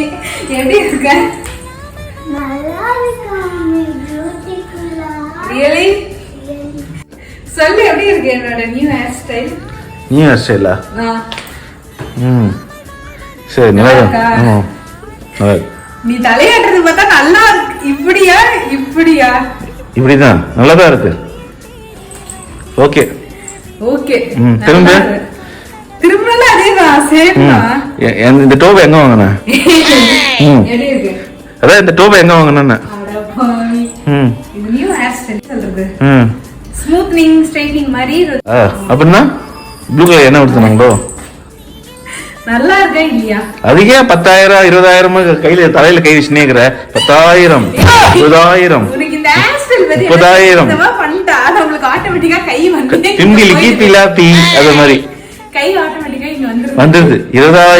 எப்படி இருக்க? ரியலி சொல்லு, எப்படி இருக்கு என்னோட new hair style? New hair ஸ்டைலா? சரி, நல்லா இருக்கு. நீ தலையாட்டுறது பார்த்தா நல்லா இருக்கு. இப்படியா இப்படியா? இப்படிதான், நல்லாதான் இருக்கு. Okay okay. திரும்ப திரும்பல அதேதான், சேம் தான். இந்த டோப் எங்க வாங்குன? எப்படி இருக்கு? அதான் இந்த டோப் எங்க வாங்குன? அட பாவி. இது நியூ ஹேர் ஸ்டைல் சொல்றது. ஸ்மூத்னிங் ஸ்ட்ரைட்னிங் மாதிரி. அப்படின்னா ப்ளூ கலர் என்ன ஊத்துனாங்களோ? நல்லா இருக்கா இல்லையா? அதுக்கே 10,000 20,000 கையில தலையில கை வச்சுனே இருக்கிற. 10,000 20,000 உனக்கு இந்த ஹேர் ஸ்டைல் பத்தி 30,000 இதமா பண்ணிட்டா உங்களுக்கு ஆட்டோமேட்டிக்கா கை வந்து திம்பிலிக்கி பிலாப்பி அது மாதிரி கை ஆட்டோமேட்டிக்கா இங்க வந்துருது. 20,000